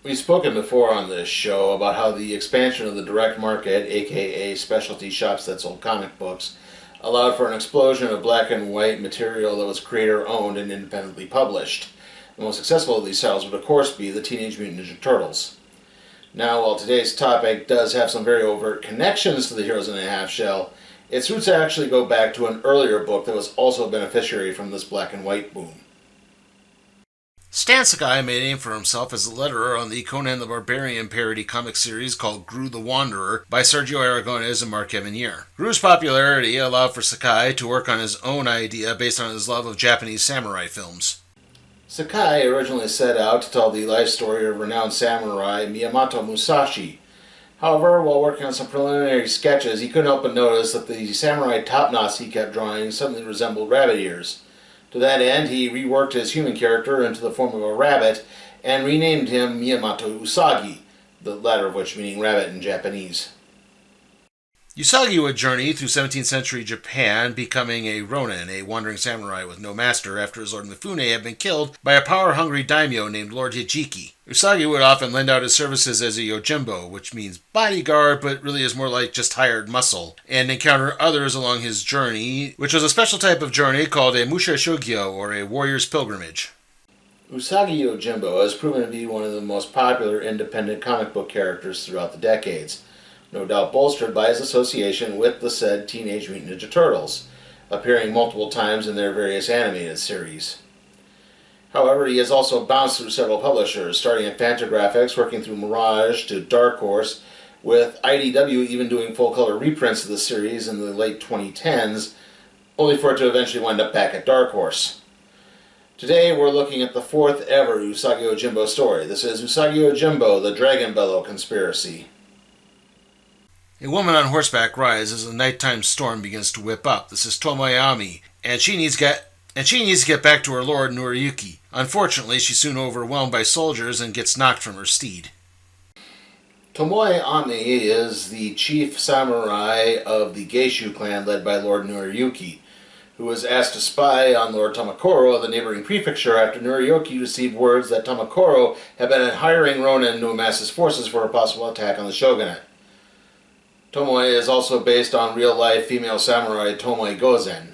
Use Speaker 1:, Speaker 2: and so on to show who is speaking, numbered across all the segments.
Speaker 1: We've spoken before on this show about how the expansion of the direct market, aka specialty shops that sold comic books, allowed for an explosion of black and white material that was creator owned and independently published. The most successful of these titles would of course be the Teenage Mutant Ninja Turtles. Now, while today's topic does have some very overt connections to the Heroes in a Half Shell, its roots actually go back to an earlier book that was also a beneficiary from this black and white boom.
Speaker 2: Stan Sakai made a name for himself as a letterer on the Conan the Barbarian parody comic series called Gru the Wanderer by Sergio Aragonés and Mark Evanier. Gru's popularity allowed for Sakai to work on his own idea based on his love of Japanese samurai films.
Speaker 1: Sakai originally set out to tell the life story of renowned samurai Miyamoto Musashi. However, while working on some preliminary sketches, he couldn't help but notice that the samurai topknots he kept drawing suddenly resembled rabbit ears. To that end, he reworked his human character into the form of a rabbit and renamed him Miyamoto Usagi, the latter of which meaning rabbit in Japanese.
Speaker 2: Usagi would journey through 17th century Japan, becoming a ronin, a wandering samurai with no master, after his lord Mifune had been killed by a power-hungry daimyo named Lord Hijiki. Usagi would often lend out his services as a Yojimbo, which means bodyguard, but really is more like just hired muscle, and encounter others along his journey, which was a special type of journey called a Musha Shugyo, or a warrior's pilgrimage.
Speaker 1: Usagi Yojimbo has proven to be one of the most popular independent comic book characters throughout the decades, no doubt bolstered by his association with the said Teenage Mutant Ninja Turtles, appearing multiple times in their various animated series. However, he has also bounced through several publishers, starting at Fantagraphics, working through Mirage to Dark Horse, with IDW even doing full-color reprints of the series in the late 2010s, only for it to eventually wind up back at Dark Horse. Today we're looking at the fourth ever Usagi Yojimbo story. This is Usagi Yojimbo, the Dragon Bellow Conspiracy.
Speaker 2: A woman on horseback rides as a nighttime storm begins to whip up. This is Tomoyami, and she needs to get back to her lord Noriyuki. Unfortunately, she's soon overwhelmed by soldiers and gets knocked from her steed.
Speaker 1: Tomoyami is the chief samurai of the Geishu clan led by Lord Noriyuki, who was asked to spy on Lord Tamakoro of the neighboring prefecture after Noriyuki received words that Tamakoro had been hiring Ronin to amass his forces for a possible attack on the shogunate. Tomoe is also based on real-life female samurai Tomoe Gozen.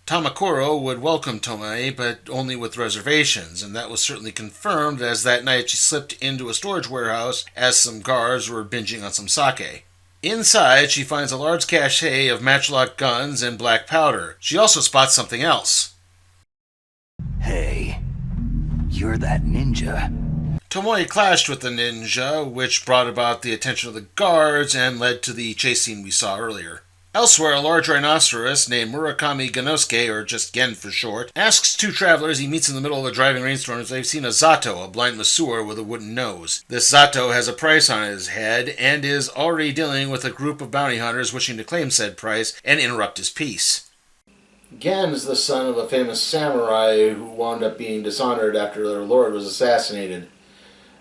Speaker 2: Tamakoro would welcome Tomoe, but only with reservations, and that was certainly confirmed as that night she slipped into a storage warehouse as some guards were binging on some sake. Inside, she finds a large cache of matchlock guns and black powder. She also spots something else.
Speaker 3: Hey, you're that ninja.
Speaker 2: Tomoe clashed with the ninja, which brought about the attention of the guards and led to the chase scene we saw earlier. Elsewhere, a large rhinoceros named Murakami Genosuke, or just Gen for short, asks two travelers he meets in the middle of a driving rainstorm if they've seen a Zato, a blind masseur with a wooden nose. This Zato has a price on his head and is already dealing with a group of bounty hunters wishing to claim said price and interrupt his peace.
Speaker 1: Gen is the son of a famous samurai who wound up being dishonored after their lord was assassinated.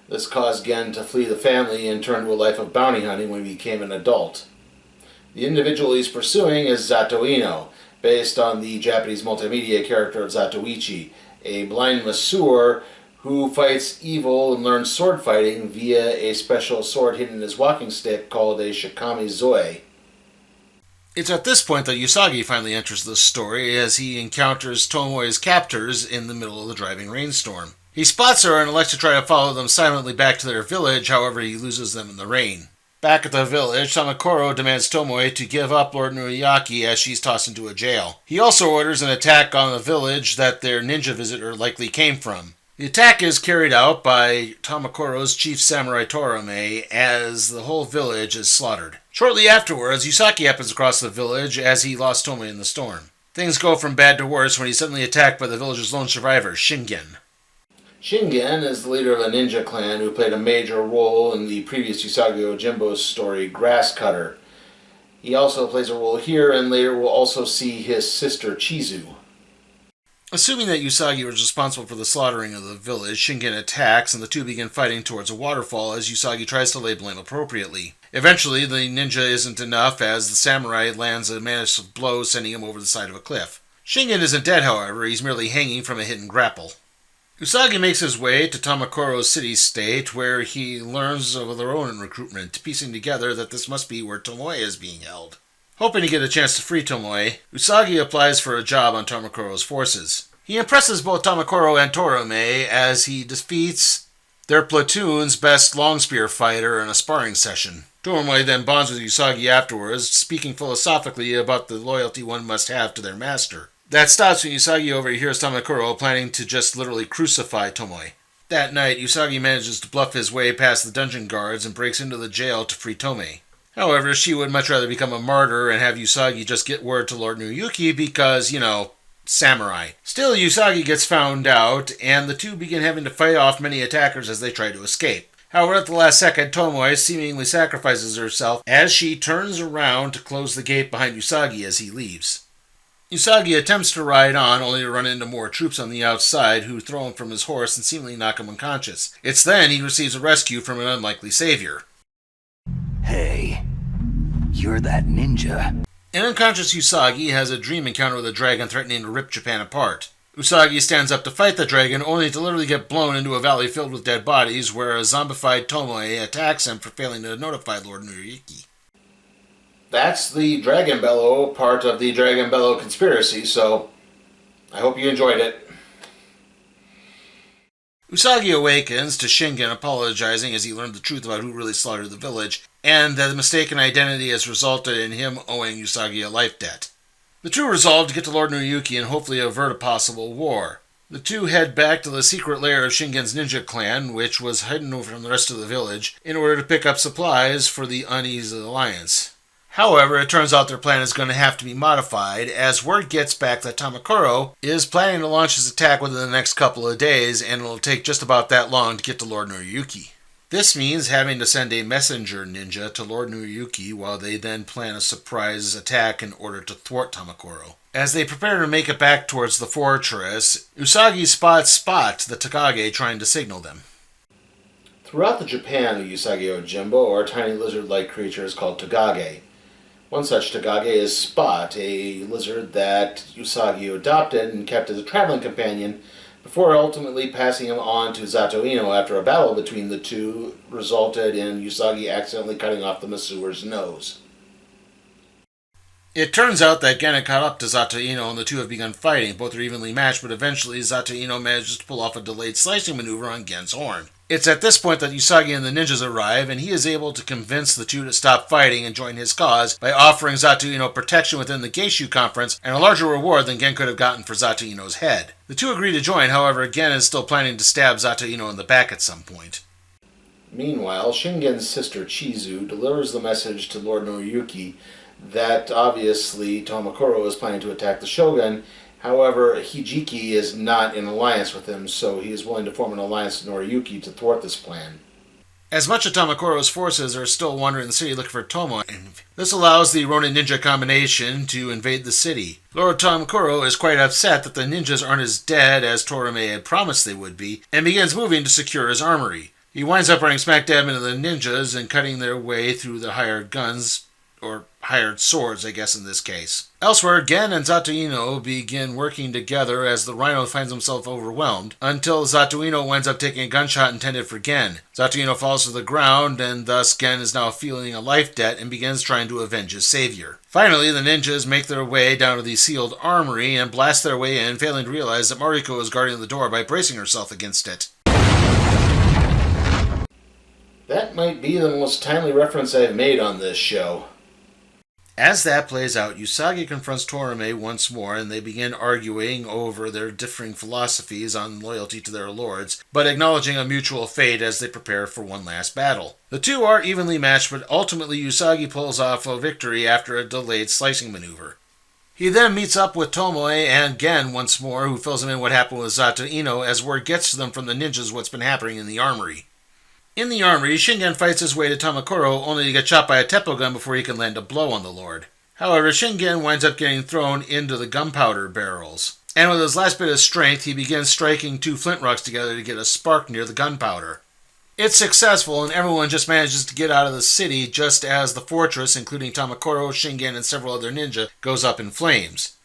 Speaker 1: This caused Gen to flee the family and turn to a life of bounty hunting when he became an adult. The individual he's pursuing is Zatoino, based on the Japanese multimedia character of Zatoichi, a blind masseur who fights evil and learns sword fighting via a special sword hidden in his walking stick called a Shikami Zoe.
Speaker 2: It's at this point that Usagi finally enters the story as he encounters Tomoe's captors in the middle of the driving rainstorm. He spots her and elects to try to follow them silently back to their village, however he loses them in the rain. Back at the village, Tamakoro demands Tomoe to give up Lord Noriyuki as she's tossed into a jail. He also orders an attack on the village that their ninja visitor likely came from. The attack is carried out by Tamakoro's chief samurai Torame as the whole village is slaughtered. Shortly afterwards, Usagi happens across the village as he lost Tomoe in the storm. Things go from bad to worse when he's suddenly attacked by the village's lone survivor, Shingen.
Speaker 1: Shingen is the leader of a ninja clan who played a major role in the previous Usagi Yojimbo story, Grasscutter. He also plays a role here and later will also see his sister Chizu.
Speaker 2: Assuming that Usagi was responsible for the slaughtering of the village, Shingen attacks and the two begin fighting towards a waterfall as Usagi tries to lay blame appropriately. Eventually, the ninja isn't enough as the samurai lands a massive blow sending him over the side of a cliff. Shingen isn't dead, however, he's merely hanging from a hidden grapple. Usagi makes his way to Tamakoro's city-state, where he learns of their own recruitment, piecing together that this must be where Tomoe is being held. Hoping to get a chance to free Tomoe, Usagi applies for a job on Tamakoro's forces. He impresses both Tamakoro and Torome as he defeats their platoon's best long spear fighter in a sparring session. Torome then bonds with Usagi afterwards, speaking philosophically about the loyalty one must have to their master. That stops when Usagi overhears Tamakoro planning to just literally crucify Tomoe. That night, Usagi manages to bluff his way past the dungeon guards and breaks into the jail to free Tomoe. However, she would much rather become a martyr and have Usagi just get word to Lord Noriyuki because, samurai. Still, Usagi gets found out, and the two begin having to fight off many attackers as they try to escape. However, at the last second, Tomoe seemingly sacrifices herself as she turns around to close the gate behind Usagi as he leaves. Usagi attempts to ride on, only to run into more troops on the outside who throw him from his horse and seemingly knock him unconscious. It's then he receives a rescue from an unlikely savior.
Speaker 3: Hey, you're that ninja.
Speaker 2: An unconscious Usagi has a dream encounter with a dragon threatening to rip Japan apart. Usagi stands up to fight the dragon, only to literally get blown into a valley filled with dead bodies, where a zombified Tomoe attacks him for failing to notify Lord Noriyuki.
Speaker 1: That's the Dragon Bellow part of the Dragon Bellow conspiracy, so I hope you enjoyed it.
Speaker 2: Usagi awakens to Shingen apologizing as he learned the truth about who really slaughtered the village, and that the mistaken identity has resulted in him owing Usagi a life debt. The two resolve to get to Lord Noriyuki and hopefully avert a possible war. The two head back to the secret lair of Shingen's ninja clan, which was hidden from the rest of the village, in order to pick up supplies for the uneasy alliance. However, it turns out their plan is going to have to be modified, as word gets back that Tamakoro is planning to launch his attack within the next couple of days, and it'll take just about that long to get to Lord Noriyuki. This means having to send a messenger ninja to Lord Noriyuki while they then plan a surprise attack in order to thwart Tamakoro. As they prepare to make it back towards the fortress, Usagi spots Spot, the Takage, trying to signal them.
Speaker 1: Throughout the Japan of Usagi Yojimbo are tiny lizard-like creatures called Takage. One such Takage is Spot, a lizard that Usagi adopted and kept as a traveling companion before ultimately passing him on to Zatoino after a battle between the two resulted in Usagi accidentally cutting off the Masua's nose.
Speaker 2: It turns out that Gen had caught up to Zatoino and the two have begun fighting. Both are evenly matched, but eventually Zatoino manages to pull off a delayed slicing maneuver on Gen's horn. It's at this point that Usagi and the ninjas arrive, and he is able to convince the two to stop fighting and join his cause by offering Zatoino protection within the Geishu conference and a larger reward than Gen could have gotten for Zatoino's head. The two agree to join, however, Gen is still planning to stab Zatoino in the back at some point.
Speaker 1: Meanwhile, Shingen's sister Chizu delivers the message to Lord Noriyuki that obviously Tamakoro is planning to attack the Shogun. However, Hijiki is not in alliance with him, so he is willing to form an alliance with Noriyuki to thwart this plan.
Speaker 2: As much of Tamakoro's forces are still wandering the city looking for Tomoe, this allows the Ronin ninja combination to invade the city. Lord Tamakoro is quite upset that the ninjas aren't as dead as Torome had promised they would be, and begins moving to secure his armory. He winds up running smack dab into the ninjas and cutting their way through the hired guns, or hired swords, I guess in this case. Elsewhere, Gen and Zatoino begin working together as the Rhino finds himself overwhelmed, until Zatoino winds up taking a gunshot intended for Gen. Zatoino falls to the ground, and thus Gen is now feeling a life debt and begins trying to avenge his savior. Finally, the ninjas make their way down to the sealed armory and blast their way in, failing to realize that Mariko is guarding the door by bracing herself against it.
Speaker 1: That might be the most timely reference I've made on this show.
Speaker 2: As that plays out, Usagi confronts Torome once more, and they begin arguing over their differing philosophies on loyalty to their lords, but acknowledging a mutual fate as they prepare for one last battle. The two are evenly matched, but ultimately Usagi pulls off a victory after a delayed slicing maneuver. He then meets up with Tomoe and Gen once more, who fills him in what happened with Zatoino as word gets to them from the ninjas what's been happening in the armory. In the armory, Shingen fights his way to Tamakoro, only to get shot by a Teppo gun before he can land a blow on the Lord. However, Shingen winds up getting thrown into the gunpowder barrels, and with his last bit of strength, he begins striking two flint rocks together to get a spark near the gunpowder. It's successful, and everyone just manages to get out of the city just as the fortress, including Tamakoro, Shingen, and several other ninja, goes up in flames.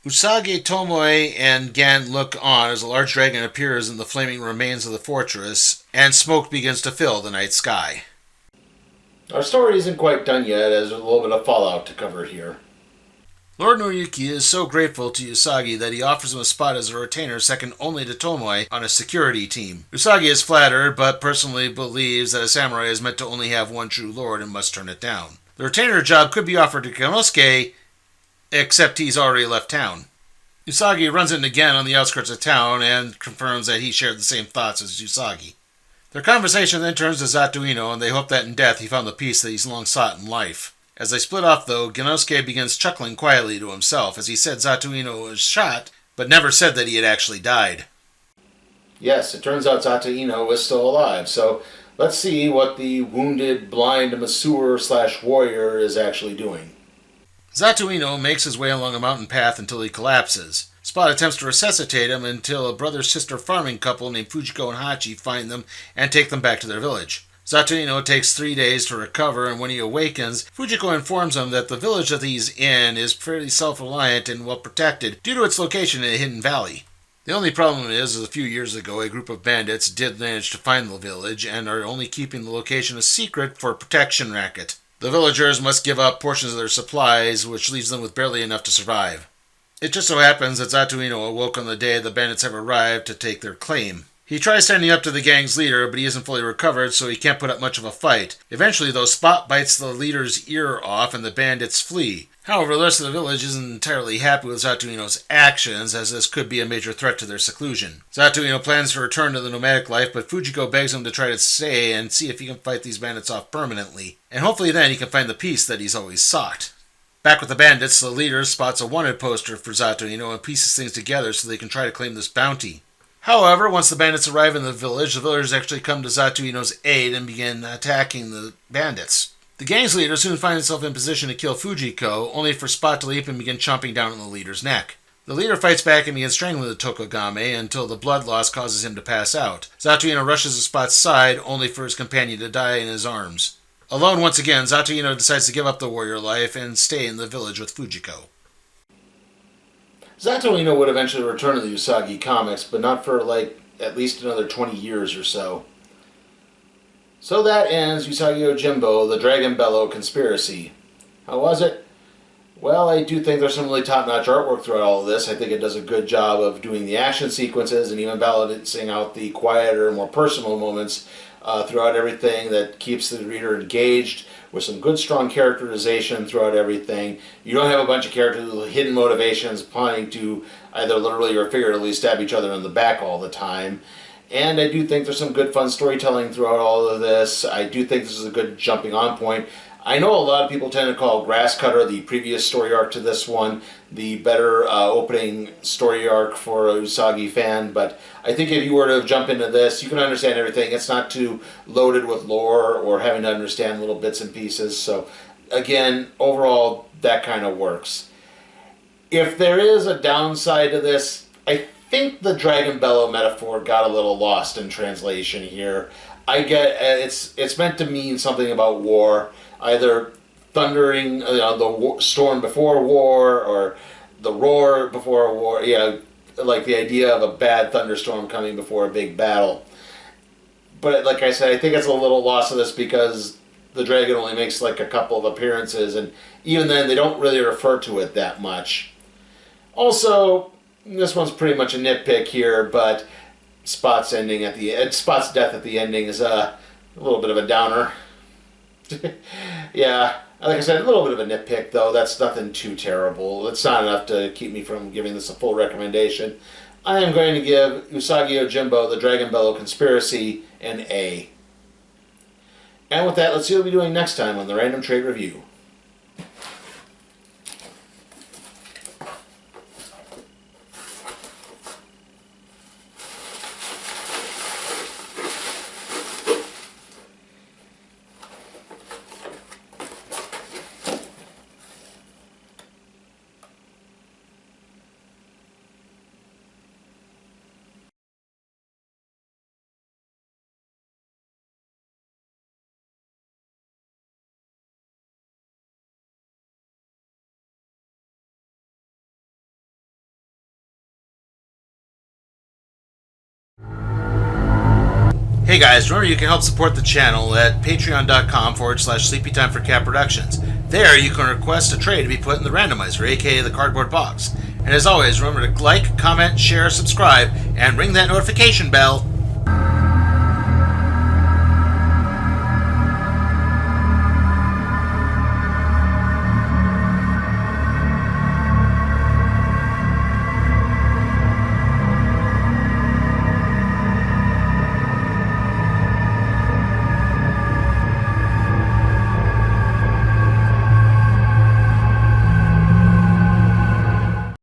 Speaker 2: Usagi, Tomoe, and Gan look on as a large dragon appears in the flaming remains of the fortress, and smoke begins to fill the night sky.
Speaker 1: Our story isn't quite done yet, as there's a little bit of fallout to cover here.
Speaker 2: Lord Noriyuki is so grateful to Usagi that he offers him a spot as a retainer second only to Tomoe on a security team. Usagi is flattered, but personally believes that a samurai is meant to only have one true lord and must turn it down. The retainer job could be offered to Konosuke, except he's already left town. Usagi runs into Gen on the outskirts of town and confirms that he shared the same thoughts as Usagi. Their conversation then turns to Zatoino, and they hope that in death he found the peace that he's long sought in life. As they split off, though, Genosuke begins chuckling quietly to himself as he said Zatoino was shot, but never said that he had actually died.
Speaker 1: Yes, it turns out Zatoino was still alive, so let's see what the wounded, blind masseur/warrior is actually doing.
Speaker 2: Zatoino makes his way along a mountain path until he collapses. Spot attempts to resuscitate him until a brother-sister farming couple named Fujiko and Hachi find them and take them back to their village. Zatoino takes 3 days to recover, and when he awakens, Fujiko informs him that the village that he's in is fairly self-reliant and well protected due to its location in a hidden valley. The only problem is a few years ago, a group of bandits did manage to find the village and are only keeping the location a secret for a protection racket. The villagers must give up portions of their supplies, which leaves them with barely enough to survive. It just so happens that Zatoino awoke on the day the bandits have arrived to take their claim. He tries standing up to the gang's leader, but he isn't fully recovered, so he can't put up much of a fight. Eventually, though, Spot bites the leader's ear off and the bandits flee. However, the rest of the village isn't entirely happy with Zatoino's actions, as this could be a major threat to their seclusion. Zatoino plans to return to the nomadic life, but Fujiko begs him to try to stay and see if he can fight these bandits off permanently. And hopefully then he can find the peace that he's always sought. Back with the bandits, the leader spots a wanted poster for Zatoino and pieces things together so they can try to claim this bounty. However, once the bandits arrive in the villagers actually come to Zatoino's aid and begin attacking the bandits. The gang's leader soon finds himself in position to kill Fujiko, only for Spot to leap and begin chomping down on the leader's neck. The leader fights back and begins strangling the Tokogame until the blood loss causes him to pass out. Zatoino rushes to Spot's side, only for his companion to die in his arms. Alone once again, Zatoino decides to give up the warrior life and stay in the village with Fujiko.
Speaker 1: Zatoino would eventually return to the Usagi comics, but not for, at least another 20 years or so. So that ends Usagi Yojimbo, the Dragon Bellow conspiracy. How was it? Well, I do think there's some really top-notch artwork throughout all of this. I think it does a good job of doing the action sequences and even balancing out the quieter, more personal moments throughout everything that keeps the reader engaged with some good, strong characterization throughout everything. You don't have a bunch of characters with hidden motivations planning to either literally or figuratively stab each other in the back all the time. And I do think there's some good, fun storytelling throughout all of this. I do think this is a good jumping on point. I know a lot of people tend to call Grasscutter, the previous story arc to this one, the better opening story arc for a Usagi fan, but I think if you were to jump into this, you can understand everything. It's not too loaded with lore or having to understand little bits and pieces. So again, overall, that kind of works. If there is a downside to this, I think the Dragon Bellow metaphor got a little lost in translation here. I get it's meant to mean something about war, either thundering, the storm before war, or the roar before war. Yeah, like the idea of a bad thunderstorm coming before a big battle. But like I said, I think it's a little lost of this because the dragon only makes like a couple of appearances, and even then they don't really refer to it that much. Also, this one's pretty much a nitpick here, but Spot's death at the ending is a little bit of a downer. Yeah, like I said, a little bit of a nitpick, though. That's nothing too terrible. It's not enough to keep me from giving this a full recommendation. I am going to give Usagi Yojimbo, the Dragon Bellow Conspiracy, an A. And with that, let's see what we'll be doing next time on the Random Trade Review.
Speaker 2: Hey guys, remember you can help support the channel at patreon.com/sleepytimeforcatproductions. There you can request a tray to be put in the randomizer, aka the cardboard box. And as always, remember to like, comment, share, subscribe, and ring that notification bell.